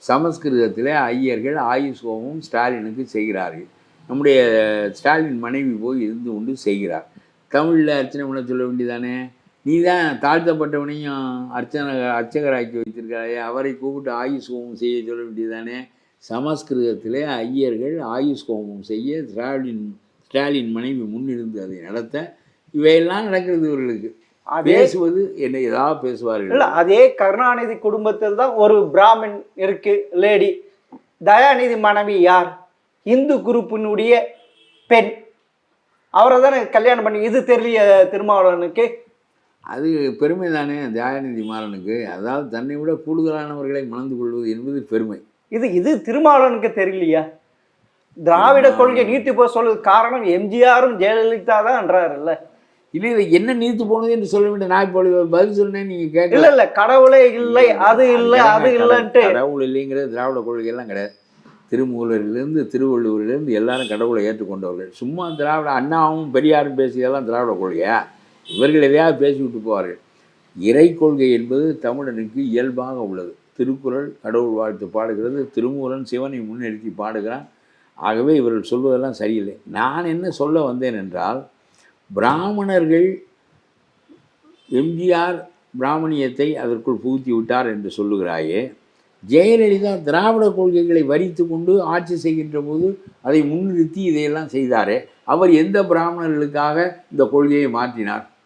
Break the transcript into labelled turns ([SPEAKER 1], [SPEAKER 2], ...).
[SPEAKER 1] சமஸ்கிருதத்தில் ஐயர்கள் ஆயுஷ் ஹோமம் ஸ்டாலினுக்கு செய்கிறார்கள். நம்முடைய ஸ்டாலின் மனைவி போய் இருந்து கொண்டு செய்கிறார். தமிழில் அர்ச்சனை பண்ண சொல்ல வேண்டியதானே? நீ தான் தாழ்த்தப்பட்டவனையும் அர்ச்சகராக்கி வைத்திருக்காயே, அவரை கூப்பிட்டு ஆயுஷ் ஹோமம் செய்ய சொல்ல வேண்டியதானே? சமஸ்கிருதத்தில் ஐயர்கள் ஆயுஷ் ஹோமம் செய்ய ஸ்டாலின் மனைவி முன்னிருந்து அதை நடத்த இவையெல்லாம் நடக்கிறது. இவர்களுக்கு பேசுவது என்ன ஏதாவது பேசுவார்கள்.
[SPEAKER 2] இல்லை, அதே கருணாநிதி குடும்பத்தில் தான் ஒரு பிராமின் இருக்கு, லேடி. தயாநிதி மனைவி யார்? இந்து குரூப்பினுடைய பெண். அவரை தானே கல்யாணம் பண்ணி. இது தெரியல திருமாவளவனுக்கு.
[SPEAKER 1] அது பெருமை தானே தயாநிதி மாறனுக்கு. அதாவது தன்னை விட கூடுதலானவர்களை மணந்து கொள்வது என்பது பெருமை. இது
[SPEAKER 2] திருமாவளவனுக்கு தெரியலையா? திராவிட கொள்கை நீத்து போக சொல்றது காரணம் எம்ஜிஆரும் ஜெயலலிதா தான்ன்றாருல்ல.
[SPEAKER 1] இல்லை, இதை என்ன நீத்து போனது என்று சொல்ல வேண்டிய நான் இப்போ பதில் சொன்னேன். நீங்க கேட்க
[SPEAKER 2] இல்ல கடவுளே இல்லை, அது இல்லை, அது இல்லைன்ட்டு.
[SPEAKER 1] கடவுள் இல்லைங்கிறது திராவிட கொள்கையெல்லாம் கிடையாது. திருமூலரிலிருந்து திருவள்ளுவரிலிருந்து எல்லாரும் கடவுளை ஏற்றுக்கொண்டவர்கள். சும்மா திராவிட அண்ணாவும் பெரியாரும் பேசியதெல்லாம் திராவிட கொள்கையா? இவர்கள் எதையாவது பேசிவிட்டு போவார்கள். இறை கொள்கை என்பது தமிழனுக்கு இயல்பாக உள்ளது. திருக்குறள் கடவுள் வாழ்த்து பாடுகிறது, திருமூலன் சிவனை முன்னிறுத்தி பாடுகிறான். ஆகவே இவர்கள் சொல்வதெல்லாம் சரியில்லை. நான் என்ன சொல்ல வந்தேன் என்றால், பிராமணர்கள் எம்ஜிஆர் பிராமணியத்தை அதற்குள் புகுத்தி விட்டார் என்று சொல்லுகிறாயே, ஜெயலலிதா திராவிட கொள்கைகளை வரித்து கொண்டு ஆட்சி செய்கின்ற போது அதை முன்னிறுத்தி இதையெல்லாம் செய்தாரே, அவர் எந்த பிராமணர்களுக்காக இந்த கொள்கையை மாற்றினார்?